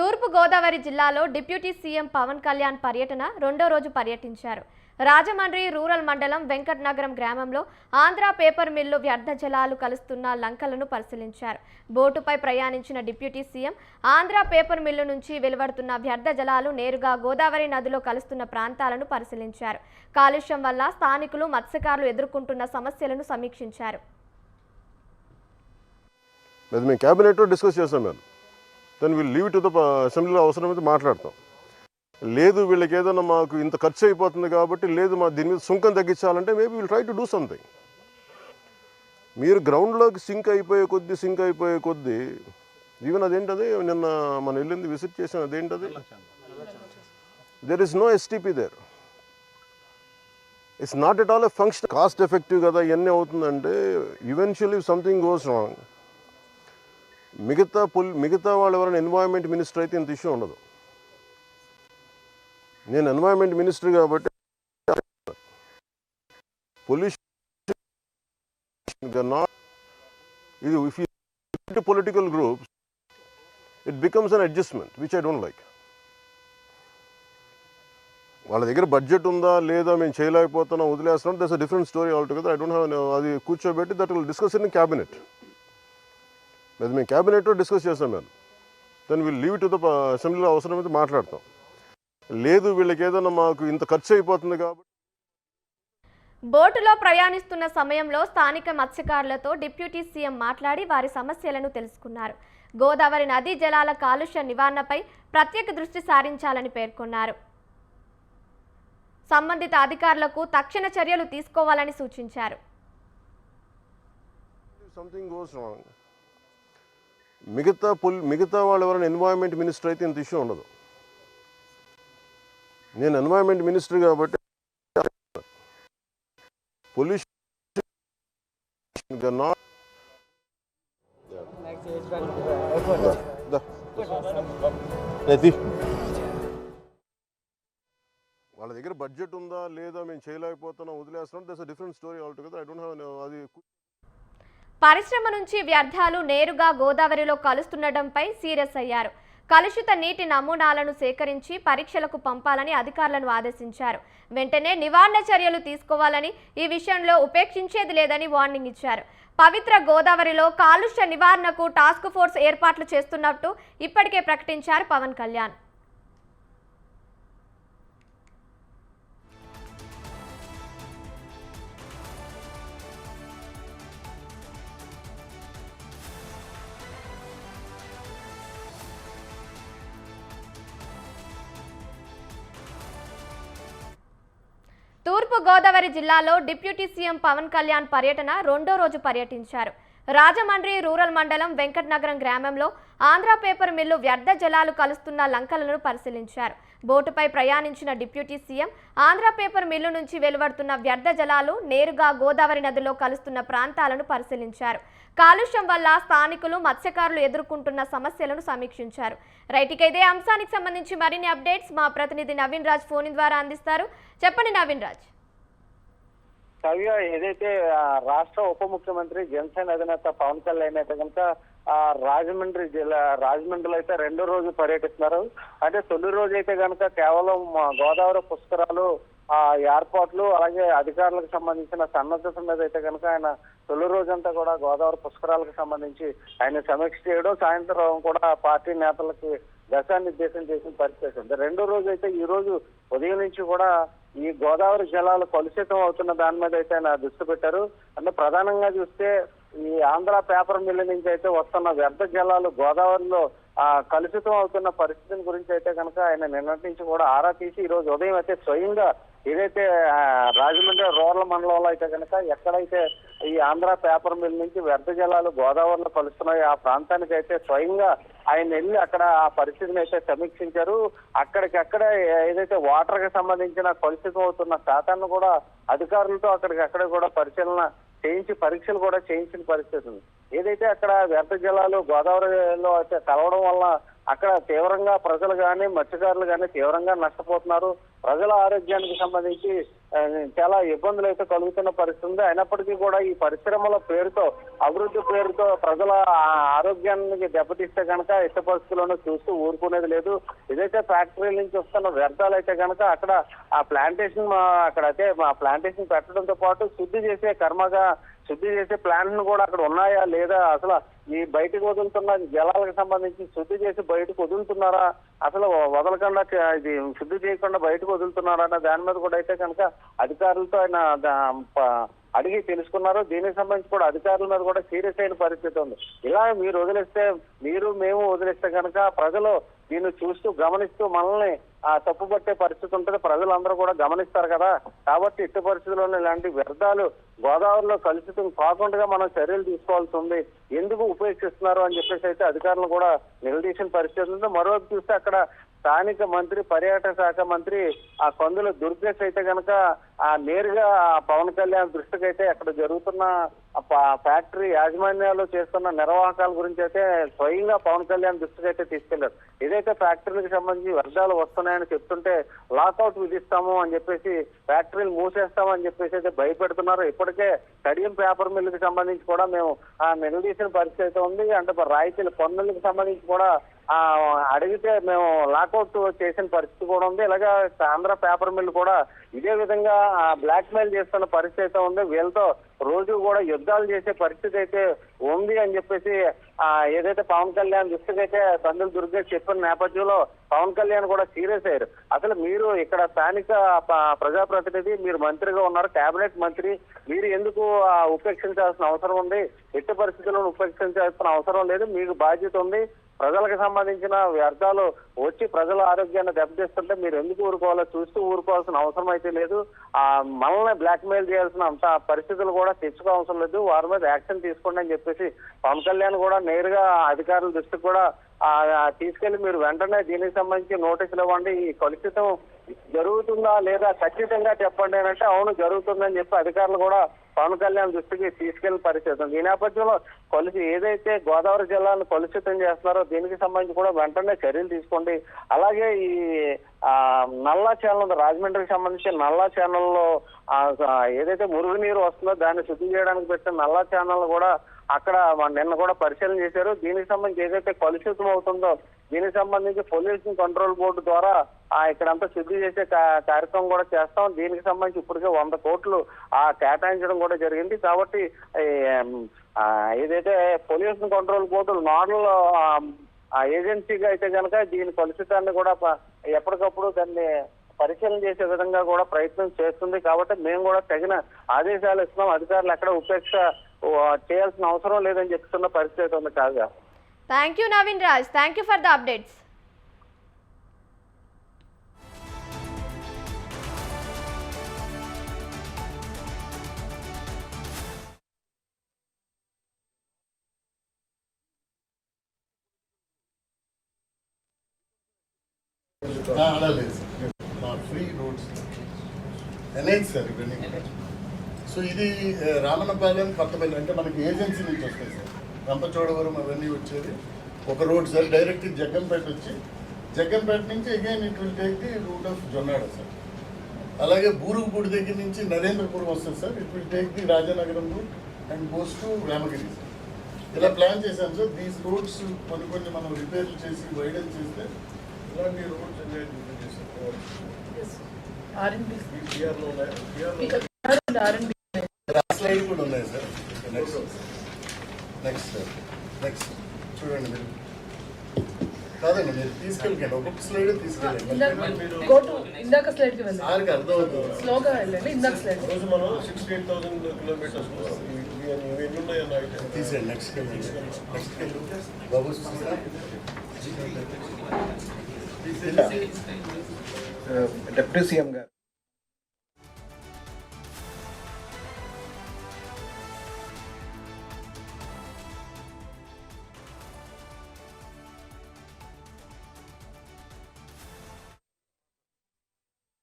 తూర్పు గోదావరి జిల్లాలో deputy CM Pawan Kalyan పర్యటన రెండో రోజు పర్యటించారు. రాజమండ్రి రూరల్ మండలం వెంకటనగరం గ్రామంలో ఆంధ్ర పేపర్ మిల్లు వ్యర్థ జలాలు కలుస్తున్న లంకలను పరిశీలించారు. బోటుపై ప్రయాణించిన deputy CM Andhra paper mill నుంచి వెలువడుతున్న వ్యర్థ జలాలు నేరుగా గోదావరి నదిలో కలుస్తున్న ప్రాంతాలను పరిశీలించారు. కాలుష్యం వల్ల స్థానికులు మత్స్యకారులు ఎదుర్కొంటున్న సమస్యలను సమీక్షించారు. Then will leave it to the అసెంబ్లీలో అవసరమైతే మాట్లాడతాం. లేదు వీళ్ళకి ఏదైనా మాకు ఇంత ఖర్చు అయిపోతుంది కాబట్టి లేదు మా దీని మీద సుంకం తగ్గించాలంటే maybe will try to do something. మీరు గ్రౌండ్లోకి సింక్ అయిపోయే కొద్దీ ఈవెన్ అదేంటది నిన్న మనం వెళ్ళింది విజిట్ చేసాం, అదేంటది there is no STP there. It's not at all a function. Cost effective కదా ఇవన్నీ అవుతుందంటే ఈవెన్చువల్లీ సంథింగ్ గోస్ రాంగ్. మిగతా వాళ్ళు ఎవరైనా ఎన్వైరన్మెంట్ మినిస్టర్ అయితే ఇంత ఇష్యూ ఉండదు. నేను ఎన్వైరన్మెంట్ మినిస్టర్ కాబట్టి పొల్యూషన్ ఇది if you political groups it becomes an adjustment which I don't like. వాళ్ళ దగ్గర బడ్జెట్ ఉందా లేదా మేము చేయలేకపోతున్నాం వదిలేస్తున్నాం, that's a different story altogether. I don't have అది కూర్చోబెట్టి that will discuss in cabinet. అది మేము క్యాబినెట్లో డిస్కస్ చేస్తాం. Then will leave it to the అసెంబ్లీలో అవసరమైతే మాట్లాడతాం. లేదు వీళ్ళకి ఏదైనా మాకు ఇంత ఖర్చు అయిపోతుంది కాబట్టి. బోటులో ప్రయాణిస్తున్న సమయంలో స్థానిక మత్స్యకారులతో డిప్యూటీ సీఎం మాట్లాడి వారి సమస్యలను తెలుసుకున్నారు. గోదావరి నదీ జలాల కాలుష్య నివారణపై ప్రత్యేక దృష్టి సారించాలని పేర్కొన్నారు. సంబంధిత అధికారులకు తక్షణ చర్యలు తీసుకోవాలని సూచించారు. మిగతా వాళ్ళు ఎవరైనా ఎన్వైరన్మెంట్ మినిస్టర్ అయితే ఇంత ఇష్యూ ఉండదు. నేను ఎన్వైరన్మెంట్ మినిస్టర్ కాబట్టి పొల్యూషన్ వాళ్ళ దగ్గర బడ్జెట్ ఉందా లేదా మేము చేయలేకపోతున్నాం వదిలేస్తున్నాం, that's a different story altogether. I don't have అది. పరిశ్రమ నుంచి వ్యర్థాలు నేరుగా గోదావరిలో కలుస్తుండటంపై సీరియస్ అయ్యారు. కలుషిత నీటి నమూనాలను సేకరించి పరీక్షలకు పంపాలని అధికారులను ఆదేశించారు. వెంటనే నివారణ చర్యలు తీసుకోవాలని, ఈ విషయంలో ఉపేక్షించేది లేదని వార్నింగ్ ఇచ్చారు. పవిత్ర గోదావరిలో కాలుష్య నివారణకు టాస్క్ ఫోర్స్ ఏర్పాట్లు చేస్తున్నట్టు ఇప్పటికే ప్రకటించారు పవన్ కళ్యాణ్. తూర్పు గోదావరి జిల్లాలో డిప్యూటీ సీఎం పవన్ కళ్యాణ్ పర్యటన రెండో రోజు పర్యటించారు. రాజమండ్రి రూరల్ మండలం వెంకటనగరం గ్రామంలో ఆంధ్ర పేపర్ మిల్లు వ్యర్థ జలాలు కలుస్తున్న లంకలను పరిశీలించారు. బోటుపై ప్రయాణించిన deputy CM Andhra paper mill నుంచి వెలువడుతున్న వ్యర్థ జలాలు నేరుగా గోదావరి నదిలో కలుస్తున్న ప్రాంతాలను పరిశీలించారు. కాలుష్యం వల్ల స్థానికులు మత్స్యకారులు ఎదుర్కొంటున్న సమస్యలను సమీక్షించారు. రైట్కి ఇదే అంశానికి సంబంధించి మరిన్ని అప్డేట్స్ మా ప్రతినిధి నవీన్ రాజ్ ఫోన్ ద్వారా అందిస్తారు. చెప్పండి నవీన్ రాజ్. కవిగా ఏదైతే రాష్ట్ర ఉప ముఖ్యమంత్రి జనసేన అధినేత పవన్ కళ్యాణ్ అయితే కనుక రాజమండ్రిలో అయితే రెండో రోజు పర్యటిస్తున్నారు. అంటే తొలి రోజు అయితే కనుక కేవలం గోదావరి పుష్కరాలు ఏర్పాట్లు అలాగే అధికారులకు సంబంధించిన సన్నద్ధత మీద అయితే కనుక ఆయన తొలి రోజంతా కూడా గోదావరి పుష్కరాలకు సంబంధించి ఆయన సమీక్ష చేయడం, సాయంత్రం కూడా పార్టీ నేతలకి దశానిర్దేశం చేసిన పరిస్థితి. రెండో రోజు అయితే ఈ రోజు ఉదయం నుంచి కూడా ఈ గోదావరి జలాలు కలుషితం అవుతున్న దాని మీద అయితే ఆయన దృష్టి పెట్టారు. అంటే ప్రధానంగా చూస్తే ఈ ఆంధ్ర పేపర్ మిల్లు నుంచి అయితే వస్తున్న వ్యర్థ జలాలు గోదావరిలో కలుషితం అవుతున్న పరిస్థితిని గురించి అయితే కనుక ఆయన నిన్నటి నుంచి కూడా ఆరా తీసి ఈ రోజు ఉదయం అయితే స్వయంగా ఏదైతే రాజమండ్రి రూరల్ మండలంలో అయితే కనుక ఎక్కడైతే ఈ ఆంధ్ర పేపర్ మిల్ నుంచి వ్యర్థ జలాలు గోదావరిలో కలుస్తున్నాయో ఆ ప్రాంతానికి అయితే స్వయంగా ఆయన వెళ్ళి అక్కడ ఆ పరిస్థితిని అయితే సమీక్షించారు. అక్కడికక్కడ ఏదైతే వాటర్ కి సంబంధించిన కలుషితం అవుతున్న శాతాన్ని కూడా అధికారులతో అక్కడికక్కడ కూడా పరిశీలన చేయించి పరీక్షలు కూడా చేయించిన పరిస్థితి ఉంది. ఏదైతే అక్కడ వ్యర్థ జలాలు గోదావరిలో అయితే కలవడం వల్ల అక్కడ తీవ్రంగా ప్రజలు కానీ మత్స్యకారులు కానీ తీవ్రంగా నష్టపోతున్నారు. ప్రజల ఆరోగ్యానికి సంబంధించి చాలా ఇబ్బందులు అయితే కలుగుతున్న పరిస్థితి ఉంది. అయినప్పటికీ కూడా ఈ పరిశ్రమల పేరుతో, అభివృద్ధి పేరుతో ప్రజల ఆరోగ్యానికి దెబ్బతీస్తే కనుక ఎట్టి పరిస్థితుల్లోనూ చూస్తూ ఊరుకునేది లేదు. ఏదైతే ఫ్యాక్టరీల నుంచి వస్తున్న వ్యర్థాలు అయితే కనుక అక్కడ ఆ ప్లాంటేషన్ అక్కడైతే ప్లాంటేషన్ పెట్టడంతో పాటు శుద్ధి చేసే ప్లాంట్ ను కూడా అక్కడ ఉన్నాయా లేదా, అసలు ఈ బయటకు వదులుతున్న జలాలకు సంబంధించి శుద్ధి చేసి బయటకు వదులుతున్నారా, అసలు వదలకుండా ఇది శుద్ధి చేయకుండా బయటకు వదులుతున్నారా అన్న దాని మీద కూడా అయితే కనుక అధికారులతో ఆయన అడిగి తెలుసుకున్నారు. దీనికి సంబంధించి కూడా అధికారుల మీద కూడా సీరియస్ అయిన పరిస్థితి ఉంది. ఇలా మేము వదిలేస్తే కనుక ప్రజలు దీన్ని చూస్తూ గమనిస్తూ మనల్ని తప్పుపట్టే పరిస్థితి ఉంటుంది. ప్రజలందరూ కూడా గమనిస్తారు కదా. కాబట్టి ఇట్టి పరిస్థితుల్లో ఇలాంటి వ్యర్థాలు గోదావరిలో కలుషితం కాకుండా మనం చర్యలు తీసుకోవాల్సి ఉంది. ఎందుకు ఉపేక్షిస్తున్నారు అని చెప్పేసి అయితే అధికారులు కూడా నిలదీసిన పరిస్థితి ఉంది. మరోవైపు చూస్తే అక్కడ స్థానిక మంత్రి, పర్యాటక శాఖ మంత్రి ఆ కందుల దుర్గేష్ అయితే కనుక నేరుగా పవన్ కళ్యాణ్ దృష్టికి అయితే అక్కడ జరుగుతున్న ఫ్యాక్టరీ యాజమాన్యాలు చేస్తున్న నిర్వాహకాల గురించి అయితే స్వయంగా పవన్ కళ్యాణ్ దృష్టికి అయితే తీసుకెళ్లారు. ఏదైతే ఫ్యాక్టరీలకు సంబంధించి వ్యర్థాలు వస్తున్నాయని చెప్తుంటే లాకౌట్ విధిస్తాము అని చెప్పేసి, ఫ్యాక్టరీలు మూసేస్తాము అని చెప్పేసి అయితే భయపెడుతున్నారు. ఇప్పటికే కడియం పేపర్ మిల్లుకి సంబంధించి కూడా మేము నిలదీసిన పరిస్థితి అయితే ఉంది. అంటే రాయితీల పన్నులకు సంబంధించి కూడా అడిగితే మేము లాకౌట్ చేసిన పరిస్థితి కూడా ఉంది. ఇలాగా ఆంధ్ర పేపర్ మిల్ కూడా ఇదే విధంగా బ్లాక్ మెయిల్ చేస్తున్న పరిస్థితి అయితే ఉంది. వీళ్ళతో రోజు కూడా యుద్ధాలు చేసే పరిస్థితి అయితే ఉంది అని చెప్పేసి ఏదైతే పవన్ కళ్యాణ్ దృష్టికి అయితే కందుల దుర్గేష్ చెప్పిన నేపథ్యంలో పవన్ కళ్యాణ్ కూడా సీరియస్ అయ్యారు. అసలు మీరు ఇక్కడ స్థానిక ప్రజాప్రతినిధి, మీరు మంత్రిగా ఉన్నారు, కేబినెట్ మంత్రి, మీరు ఎందుకు ఉపేక్షించాల్సిన అవసరం ఉంది? ఎట్టి పరిస్థితుల్లో ఉపేక్షించాల్సిన అవసరం లేదు. మీకు బాధ్యత ఉంది. ప్రజలకు సంబంధించిన వ్యర్థాలు వచ్చి ప్రజల ఆరోగ్యాన్ని దెబ్బతీస్తుంటే మీరు ఎందుకు ఊరుకోవాలో చూస్తూ ఊరుకోవాల్సిన అవసరం అయితే లేదు. మనల్ని బ్లాక్ మెయిల్ చేయాల్సిన అంత పరిస్థితులు కూడా తెచ్చుకోవాల్సిన లేదు. వారి మీద యాక్షన్ తీసుకోండి అని చెప్పేసి పవన్ కళ్యాణ్ కూడా నేరుగా అధికారుల దృష్టికి కూడా తీసుకెళ్లి మీరు వెంటనే దీనికి సంబంధించి నోటీసులు ఇవ్వండి, ఈ కలుషితం జరుగుతుందా లేదా ఖచ్చితంగా చెప్పండి అని అంటే అవును జరుగుతుందని చెప్పి అధికారులు కూడా పవన్ కళ్యాణ్ దృష్టికి తీసుకెళ్లిన పరిస్థితి ఉంది. ఈ నేపథ్యంలో ఏదైతే గోదావరి జిల్లాను కలుషితం చేస్తున్నారో దీనికి సంబంధించి కూడా వెంటనే చర్యలు తీసుకోండి. అలాగే ఈ నల్లా ఛానల్ ఉంది, రాజమండ్రికి సంబంధించి నల్లా ఛానల్లో ఏదైతే మురుగునీరు వస్తుందో దాన్ని శుద్ధి చేయడానికి పెట్టిన నల్లా ఛానల్ కూడా అక్కడ నిన్న కూడా పరిశీలన చేశారు. దీనికి సంబంధించి ఏదైతే కలుషితం అవుతుందో దీనికి సంబంధించి పొల్యూషన్ కంట్రోల్ బోర్డు ద్వారా ఇక్కడంతా శుద్ధి చేసే కార్యక్రమం కూడా చేస్తాం. దీనికి సంబంధించి ఇప్పటికే 100 కోట్లు కేటాయించడం కూడా జరిగింది. కాబట్టి ఏదైతే పొల్యూషన్ కంట్రోల్ బోర్డు నోడల్ ఏజెన్సీగా అయితే కనుక దీని కలుషితాన్ని కూడా ఎప్పటికప్పుడు దాన్ని పరిశీలన చేసే విధంగా కూడా ప్రయత్నం చేస్తుంది. కాబట్టి మేము కూడా తగిన ఆదేశాలు ఇస్తున్నాం. అధికారులు ఎక్కడ ఉపేక్ష చేయాల్సిన అవసరం లేదని చెప్తున్న పరిస్థితి ఉంది. కాగా thank you Naveen Raj, thank you for the updates. అలా లేదు సార్, ఫ్రీ రోడ్స్ ఎన్ఐట్ సార్ ఇవన్నీ. సో ఇది రామన్నపాలెం, కొత్తపల్లి అంటే మనకి ఏజెన్సీ నుంచి వస్తాయి సార్. రంపచోడవరం అవన్నీ వచ్చేది ఒక రోడ్ సార్. డైరెక్ట్ జగ్గంపేట వచ్చి జగ్గంపేట నుంచి again it will take the route of Jonnada sir. అలాగే బూరుగుపూడి దగ్గర నుంచి నరేంద్రపురం వస్తుంది sir. It will take the Rajanagaram route and goes to Ramagiri sir. ఇలా ప్లాన్ చేశాం సార్. దీస్ రోడ్స్ కొన్ని మనం రిపేర్లు చేసి వైడన్ చేస్తే ఇలాంటి రోడ్స్ అన్ని స్లైడ్ కూడా ఉన్నాయి సార్. నెక్స్ట్ చూడండి మీరు కాదండి, మీరు తీసుకెళ్ళండి, ఒక్కొక్క స్లైడ్ తీసుకెళ్ళండి. ఇందాక స్లైడ్ కి వెళ్ళండి, సార్కి అర్థమవుతుంది. స్లోగా వెళ్ళండి. ఇందాక స్లైడ్ రోజు మనం 68,000 కిలోమీటర్స్ తీసేయండి. నెక్స్ట్ బాబు డిప్యూటీ సీఎం గారు